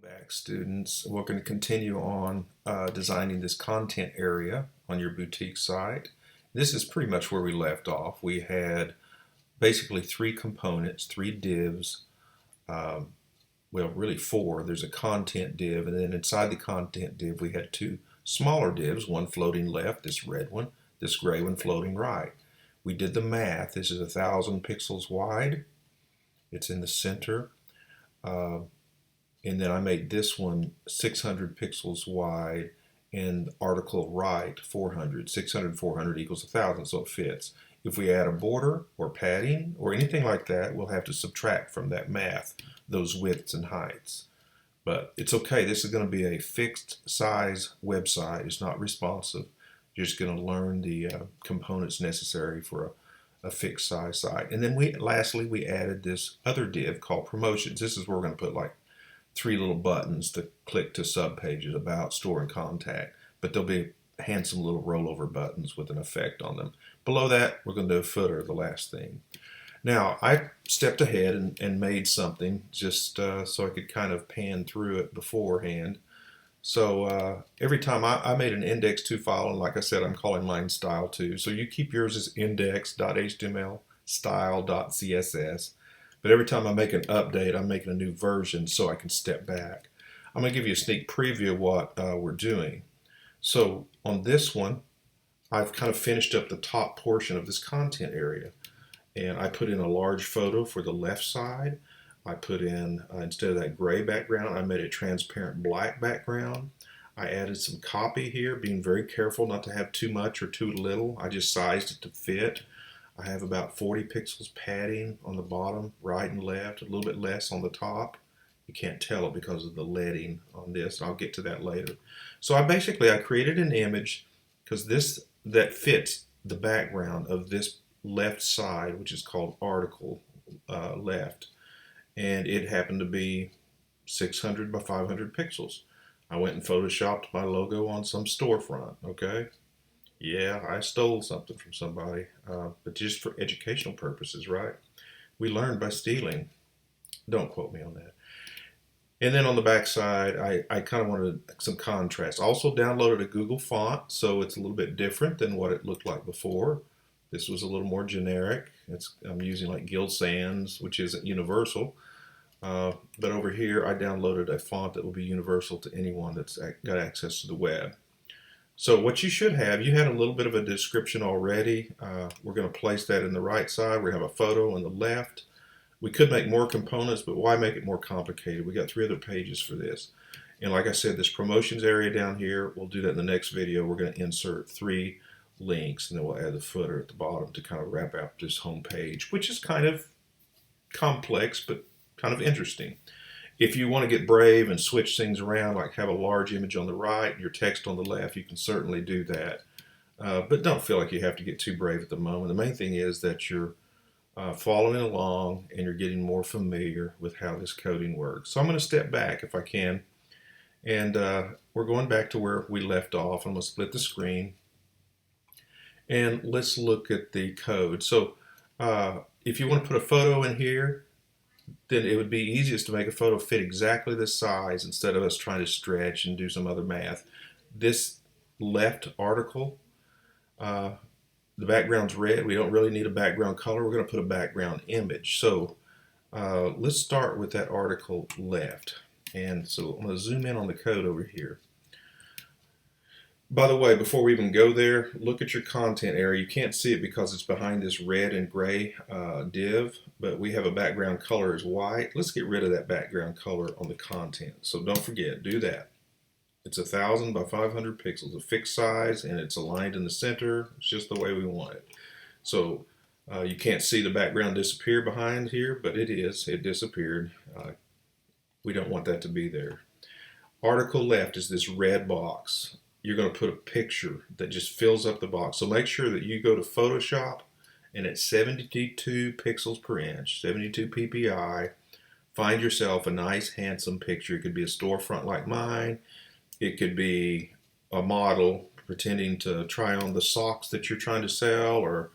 Back, students. We're going to continue on designing this content area on your boutique site. This is pretty much where we left off. We had basically three components, three divs, well, really four. There's a content div, and then inside the content div we had two smaller divs, one floating left, this red one, this gray one floating right. We did the math. This is 1,000 pixels wide. It's in the center. And then I made this one 600 pixels wide and article right 400. 600, 400 equals 1,000, so it fits. If we add a border or padding or anything like that, we'll have to subtract from that math those widths and heights. But it's okay. This is going to be a fixed size website. It's not responsive. You're just going to learn the components necessary for a fixed size site. And then lastly, we added this other div called promotions. This is where we're going to put like three little buttons to click to subpages, about, store, and contact. But they'll be handsome little rollover buttons with an effect on them. Below that, we're going to do a footer, the last thing. Now, I stepped ahead and made something just so I could kind of pan through it beforehand. So every time I made an index2 file, and like I said, I'm calling mine style2. So you keep yours as index.html, style.css. But every time I make an update, I'm making a new version so I can step back. I'm going to give you a sneak preview of what we're doing. So on this one, I've kind of finished up the top portion of this content area. And I put in a large photo for the left side. I put in, instead of that gray background, I made a transparent black background. I added some copy here, being very careful not to have too much or too little. I just sized it to fit. I have about 40 pixels padding on the bottom, right and left, a little bit less on the top. You can't tell it because of the leading on this. I'll get to that later. So I created an image because that fits the background of this left side, which is called article left. And it happened to be 600 by 500 pixels. I went and photoshopped my logo on some storefront, okay? Yeah, I stole something from somebody, but just for educational purposes, right? We learn by stealing. Don't quote me on that. And then on the back side, I kind of wanted some contrast. Also downloaded a Google font, so it's a little bit different than what it looked like before. This was a little more generic. I'm using like Gill Sans, which isn't universal. But over here, I downloaded a font that will be universal to anyone that's got access to the web. So what you should have, you had a little bit of a description already. We're going to place that in the right side. We have a photo on the left. We could make more components, but why make it more complicated? We got 3 other pages for this. And like I said, this promotions area down here, we'll do that in the next video. We're going to insert 3 links, and then we'll add the footer at the bottom to kind of wrap up this home page, which is kind of complex, but kind of interesting. If you want to get brave and switch things around, like have a large image on the right and your text on the left, you can certainly do that. But don't feel like you have to get too brave at the moment. The main thing is that you're following along and you're getting more familiar with how this coding works. So I'm going to step back if I can. And we're going back to where we left off. I'm going to split the screen. And let's look at the code. So if you want to put a photo in here, then it would be easiest to make a photo fit exactly the size instead of us trying to stretch and do some other math. This left article, the background's red. We don't really need a background color. We're going to put a background image. So let's start with that article left. And so I'm going to zoom in on the code over here. By the way, before we even go there, look at your content area. You can't see it because it's behind this red and gray div, but we have a background color as white. Let's get rid of that background color on the content. So don't forget, do that. It's 1,000 by 500 pixels, a fixed size, and it's aligned in the center. It's just the way we want it. So you can't see the background disappear behind here, but it is. It disappeared. We don't want that to be there. Article left is this red box. You're going to put a picture that just fills up the box. So make sure that you go to Photoshop and at 72 pixels per inch, 72 ppi, find yourself a nice handsome picture. It could be a storefront like mine. It could be a model pretending to try on the socks that you're trying to sell or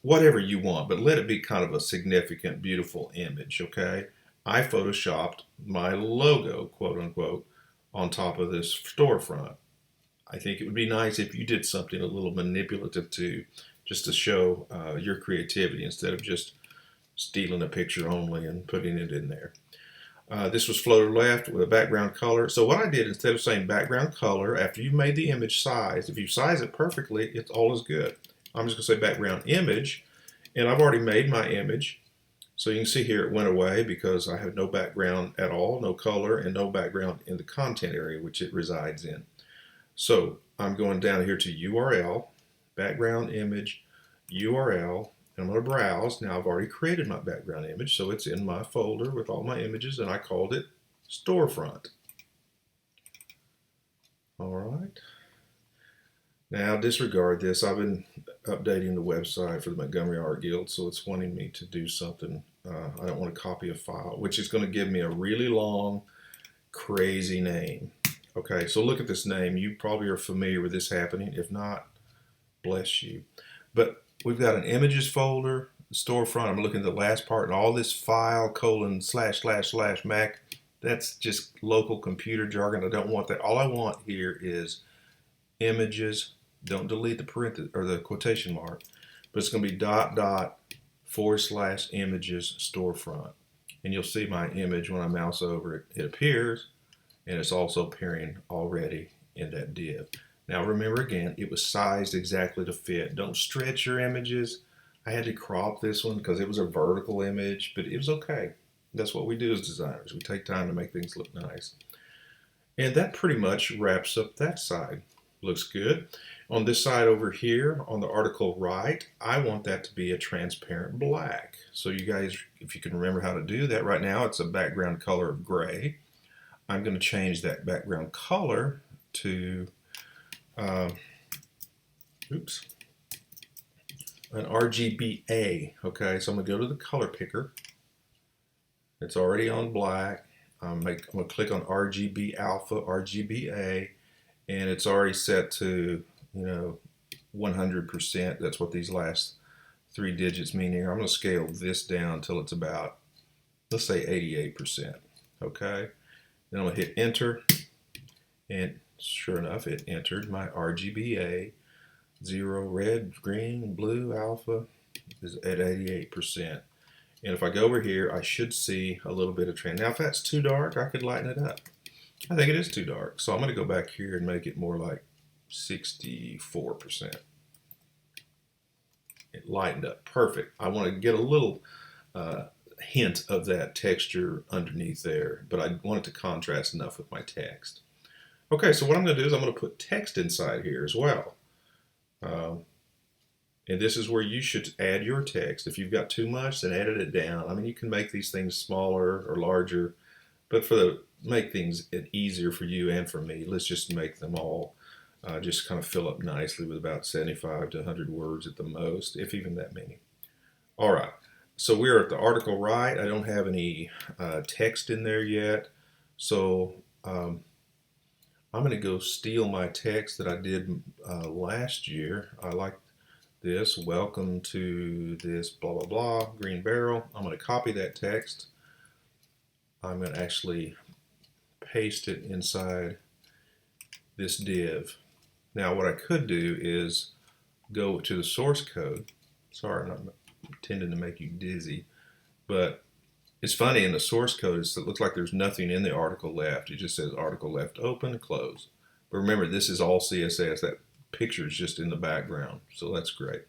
whatever you want. But let it be kind of a significant, beautiful image, okay? I photoshopped my logo, quote unquote, on top of this storefront. I think it would be nice if you did something a little manipulative too, just to show your creativity instead of just stealing a picture only and putting it in there. This was floater left with a background color. So what I did, instead of saying background color, after you made the image size, if you size it perfectly, it's all is good. I'm just going to say background image, and I've already made my image. So you can see here it went away because I have no background at all, no color, and no background in the content area which it resides in. So I'm going down here to URL, background image, URL, and I'm going to browse. Now I've already created my background image, so it's in my folder with all my images, and I called it storefront. All right. Now disregard this. I've been updating the website for the Montgomery Art Guild, so it's wanting me to do something. I don't want to copy a file, which is going to give me a really long, crazy name. Okay, so look at this name. You probably are familiar with this happening. If not, bless you. But we've got an images folder, storefront. I'm looking at the last part, and all this file colon slash slash slash Mac. That's just local computer jargon. I don't want that. All I want here is images. Don't delete the parenthesis or the quotation mark, but it's going to be dot dot / images storefront. And you'll see my image when I mouse over it. It appears, and it's also appearing already in that div. Now remember again, it was sized exactly to fit. Don't stretch your images. I had to crop this one because it was a vertical image, but it was okay. That's what we do as designers. We take time to make things look nice. And that pretty much wraps up that side. Looks good. On this side over here, on the article right, I want that to be a transparent black. So you guys, if you can remember how to do that, right now it's a background color of gray. I'm going to change that background color to an RGBA. Okay, so I'm going to go to the color picker. It's already on black. I'm going to click on RGB alpha, RGBA, and it's already set to 100%. That's what these last 3 digits mean here. I'm going to scale this down until it's about, let's say 88%. Okay, then I'm going to hit enter, and sure enough, it entered my RGBA. 0, red, green, blue, alpha is at 88%. And if I go over here, I should see a little bit of trend. Now, if that's too dark, I could lighten it up. I think it is too dark. So I'm going to go back here and make it more like 64%. It lightened up. Perfect. I want to get a little hint of that texture underneath there, but I want it to contrast enough with my text. Okay, so what I'm going to do is I'm going to put text inside here as well. And this is where you should add your text. If you've got too much, then edit it down. I mean, you can make these things smaller or larger, but make things easier for you and for me, let's just make them all just kind of fill up nicely with about 75 to 100 words at the most, if even that many. All right, so we're at the article right. I don't have any text in there yet, so I'm going to go steal my text that I did last year. I like this, welcome to this blah blah blah green barrel. I'm going to copy that text. I'm going to actually paste it inside this div. Now what I could do is go to the source code. Sorry, I'm not intending to make you dizzy, but it's funny, in the source code it looks like there's nothing in the article left. It just says article left open, close. But remember, this is all CSS. That picture is just in the background, so that's great.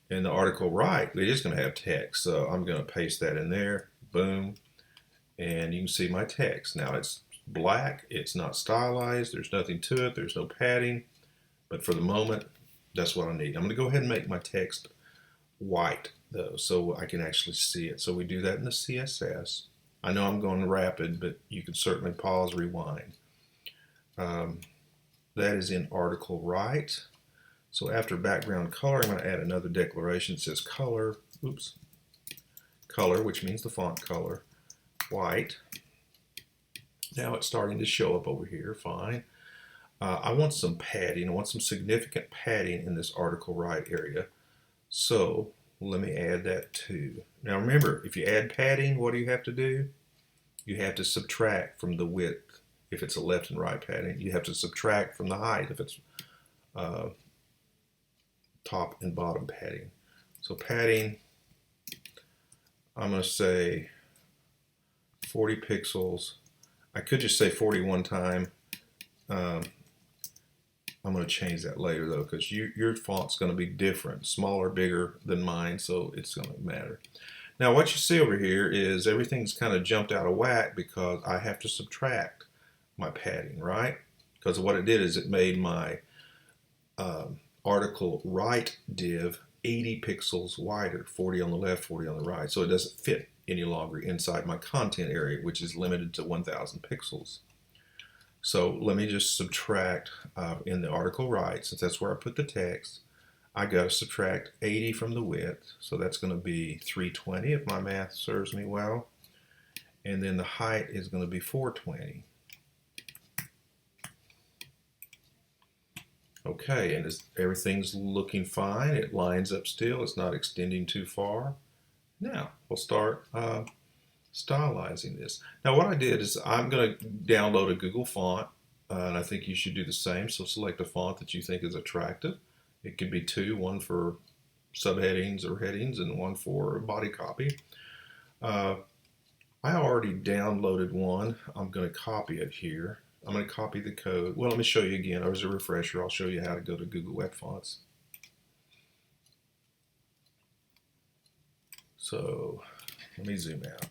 And the article right, it is going to have text, so I'm going to paste that in there. Boom. And you can see my text. Now it's black, it's not stylized, there's nothing to it, there's no padding, but for the moment, that's what I need. I'm going to go ahead and make my text white though, so I can actually see it. So we do that in the CSS. I know I'm going rapid, but you can certainly pause, rewind. That is in article right. So after background color, I'm going to add another declaration that says color, color, which means the font color, white. Now it's starting to show up over here, fine. I want some padding. I want some significant padding in this article right area. So let me add that too. Now remember, if you add padding, what do you have to do? you have to subtract from the width if it's a left and right padding. You have to subtract from the height if it's top and bottom padding. So padding, I'm going to say 40 pixels. I could just say 40 one time. I'm going to change that later though, because your font's going to be different, smaller, bigger than mine, so it's going to matter. Now what you see over here is everything's kind of jumped out of whack because I have to subtract my padding, right? Because what it did is it made my article right div 80 pixels wider, 40 on the left, 40 on the right, so it doesn't fit any longer inside my content area, which is limited to 1000 pixels. So let me just subtract in the article right, since that's where I put the text. I got to subtract 80 from the width, so that's going to be 320 if my math serves me well. And then the height is going to be 420. Okay, and everything's looking fine. It lines up still. It's not extending too far. Now we'll start stylizing this. Now what I did is I'm going to download a Google font, and I think you should do the same. So select a font that you think is attractive. It could be two, one for subheadings or headings and one for body copy. I already downloaded one. I'm going to copy it here. I'm going to copy the code. Well, let me show you again. As a refresher, I'll show you how to go to Google Web Fonts. So let me zoom out.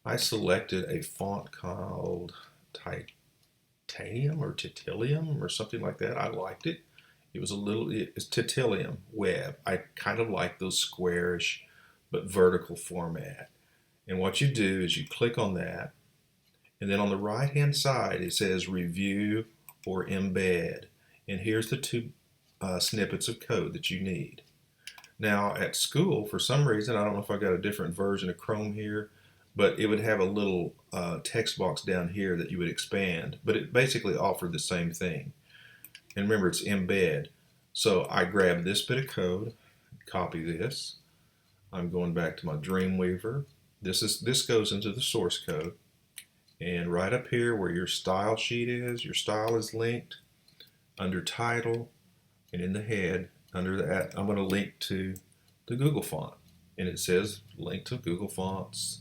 I selected a font called Titanium or Titanium or something like that. I liked it. It's Titanium Web. I kind of like those squarish but vertical format. And what you do is you click on that, and then on the right hand side it says review or embed. And here's the two snippets of code that you need. Now at school, for some reason, I don't know if I got a different version of Chrome here, but it would have a little text box down here that you would expand, but it basically offered the same thing. And remember, it's embed. So I grab this bit of code, copy this. I'm going back to my Dreamweaver. This goes into the source code. And right up here where your style sheet is, your style is linked under title and in the head. Under that, I'm going to link to the Google font. And it says link to Google Fonts,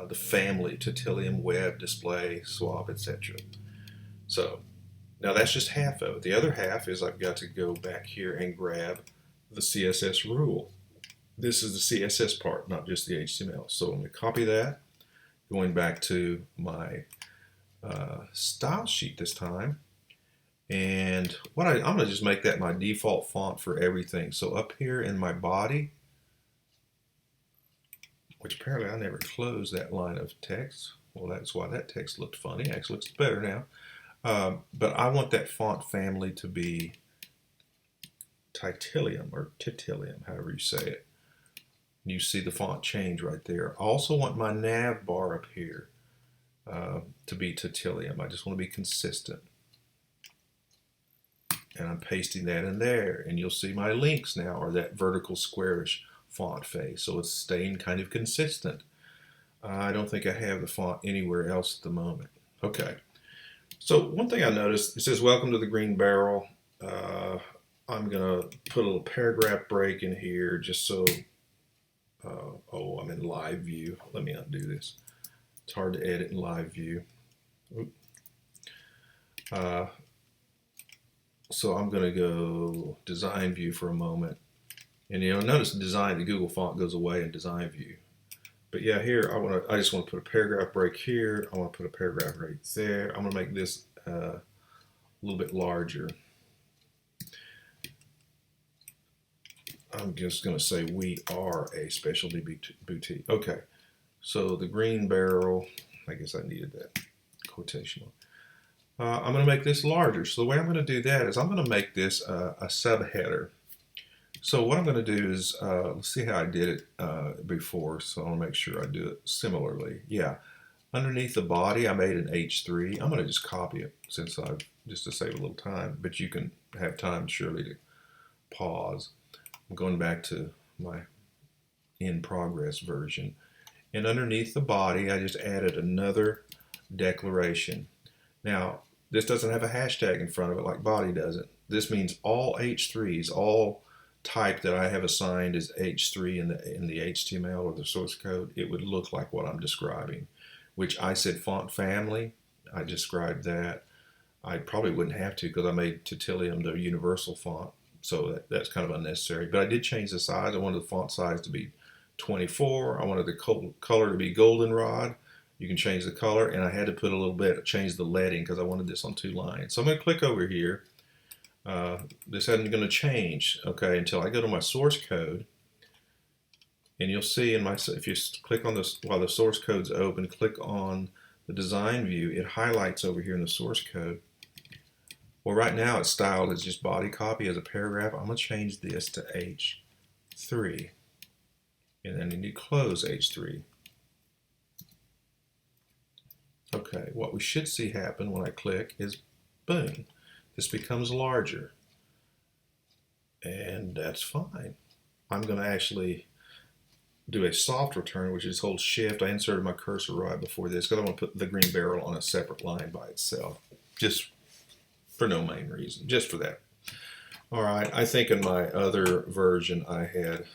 the family, Titanium Web, Display, Swap, etc. So now that's just half of it. The other half is I've got to go back here and grab the CSS rule. This is the CSS part, not just the HTML. So I'm going to copy that, going back to my style sheet this time. And I'm going to just make that my default font for everything. So up here in my body, which apparently I never closed that line of text. Well, that's why that text looked funny. Actually looks better now. But I want that font family to be Titanium or Titanium, however you say it. You see the font change right there. I also want my nav bar up here to be Titanium. I just want to be consistent. And I'm pasting that in there, and you'll see my links now are that vertical squarish font face, so it's staying kind of consistent. I don't think I have the font anywhere else at the moment. Okay, so one thing I noticed, it says welcome to the green barrel. I'm gonna put a little paragraph break in here just so oh, I'm in live view. Let me undo this. It's hard to edit in live view. So I'm going to go design view for a moment. And notice the Google font goes away in design view. But yeah, here I just want to put a paragraph break here. I want to put a paragraph right there. I'm going to make this a little bit larger. I'm just going to say we are a specialty boutique. Okay, so the green barrel, I guess I needed that quotation mark. I'm going to make this larger. So the way I'm going to do that is I'm going to make this a subheader. So what I'm going to do is, let's see how I did it before, so I want to make sure I do it similarly. Yeah, underneath the body I made an H3. I'm going to just copy it just to save a little time, but you can have time surely to pause. I'm going back to my in progress version. And underneath the body, I just added another declaration. Now, this doesn't have a hashtag in front of it like body doesn't. This means all H3s, all type that I have assigned as H3 in the HTML or the source code, it would look like what I'm describing, which I said font family. I described that. I probably wouldn't have to because I made Titilium the universal font, so that's kind of unnecessary. But I did change the size. I wanted the font size to be 24. I wanted the color to be goldenrod. You can change the color, and I had to put a little bit, change the leading because I wanted this on 2 lines. So I'm going to click over here. This isn't going to change, okay, until I go to my source code. And you'll see in my, if you click on this while the source code's open, click on the design view, it highlights over here in the source code. Well, right now it's styled as just body copy as a paragraph. I'm going to change this to H3. And then I need to close H3. Okay, what we should see happen when I click is, boom, this becomes larger. And that's fine. I'm going to actually do a soft return, which is hold shift. I inserted my cursor right before this because I want to put the green barrel on a separate line by itself. Just for no main reason, just for that. All right, I think in my other version I had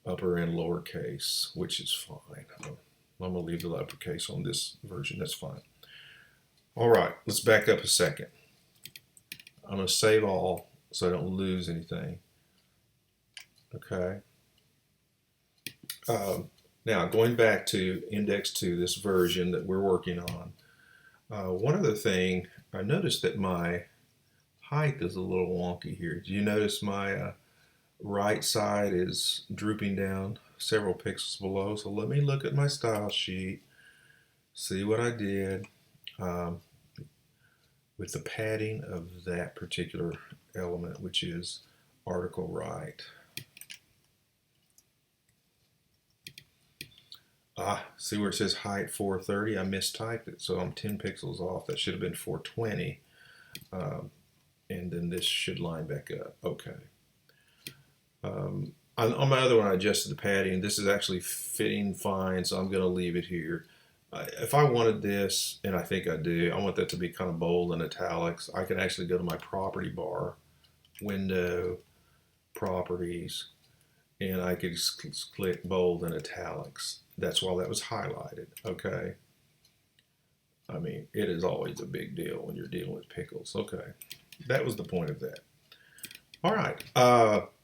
upper and lowercase, which is fine. I'm going to leave the uppercase on this version, that's fine. All right, let's back up a second. I'm going to save all so I don't lose anything. Okay. Now going back to index 2, this version that we're working on, one other thing, I noticed that my height is a little wonky here. Do you notice my right side is drooping down several pixels below? So let me look at my style sheet, see what I did with the padding of that particular element, which is article right. See where it says height 430? I mistyped it, so I'm 10 pixels off. That should have been 420. And then this should line back up. Okay. On my other one, I adjusted the padding. This is actually fitting fine, so I'm going to leave it here. If I wanted this, and I think I do, I want that to be kind of bold and italics. I can actually go to my property bar, window, properties, and I could click bold and italics. That's why that was highlighted, okay? I mean, it is always a big deal when you're dealing with pickles. Okay, that was the point of that. All right,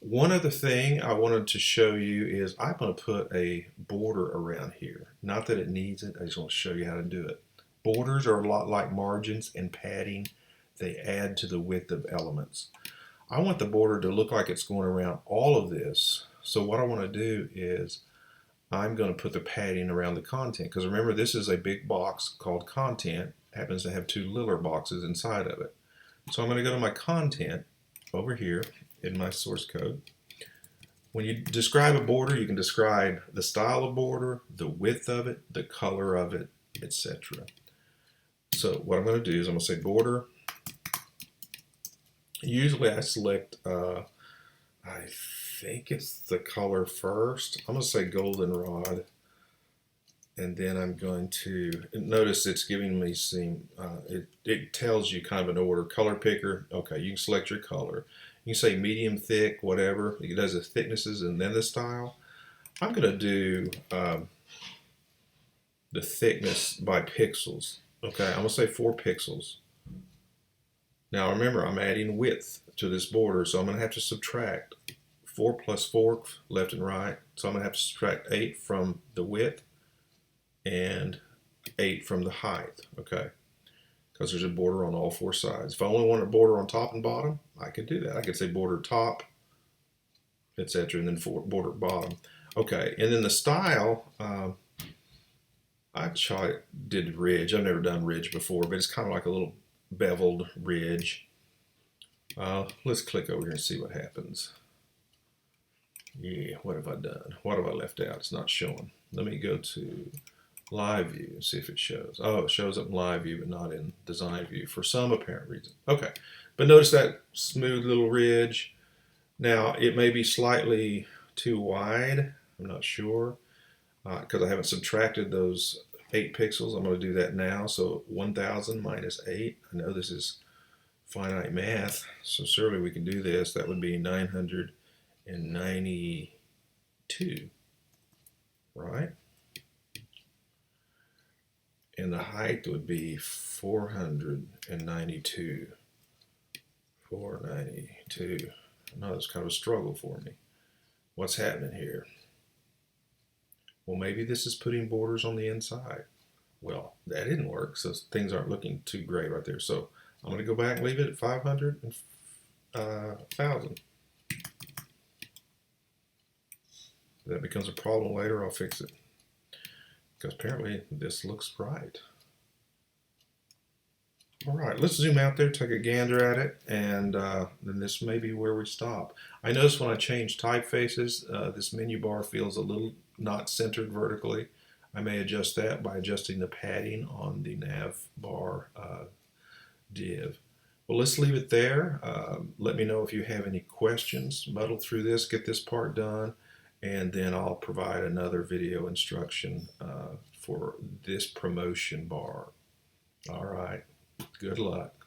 one other thing I wanted to show you is I'm going to put a border around here. Not that it needs it, I just want to show you how to do it. Borders are a lot like margins and padding. They add to the width of elements. I want the border to look like it's going around all of this. So what I want to do is I'm going to put the padding around the content, because remember this is a big box called content, happens to have 2 littler boxes inside of it. So I'm going to go to my content over here in my source code. When you describe a border, you can describe the style of border, the width of it, the color of it, etc. So what I'm going to do is I'm going to say border. Usually I select, I think it's the color first. I'm going to say goldenrod, and then I'm going to notice it's giving me some, it tells you kind of an order. Color picker, okay, you can select your color. You can say medium, thick, whatever. It does the thicknesses and then the style. I'm going to do the thickness by pixels. Okay, I'm going to say 4 pixels. Now remember, I'm adding width to this border, so I'm going to have to subtract 4 plus 4 left and right. So I'm going to have to subtract 8 from the width and 8 from the height, okay? Because there's a border on all 4 sides. If I only want a border on top and bottom, I could do that. I could say border top, etc., and then border bottom. Okay, and then the style, I did ridge. I've never done ridge before, but it's kind of like a little beveled ridge. Let's click over here and see what happens. Yeah, what have I done? What have I left out? It's not showing. Let me go to live view and see if it shows. Oh, it shows up in live view but not in design view for some apparent reason. Okay, but notice that smooth little ridge. Now it may be slightly too wide, I'm not sure. because I haven't subtracted those 8 pixels. I'm going to do that now. So 1000 minus 8. I know this is finite math, so surely we can do this. That would be 992, right? And the height would be 492. 492. I know it's kind of a struggle for me. What's happening here? Well, maybe this is putting borders on the inside. Well, that didn't work, so things aren't looking too great right there. So I'm going to go back and leave it at 500 and 1,000. If that becomes a problem later, I'll fix it. Because apparently this looks right. All right, let's zoom out there, take a gander at it, and then this may be where we stop. I notice when I change typefaces, this menu bar feels a little not centered vertically. I may adjust that by adjusting the padding on the nav bar div. Well, let's leave it there. Let me know if you have any questions. Muddle through this, get this part done, and then I'll provide another video instruction for this promotion bar. All right. Good luck.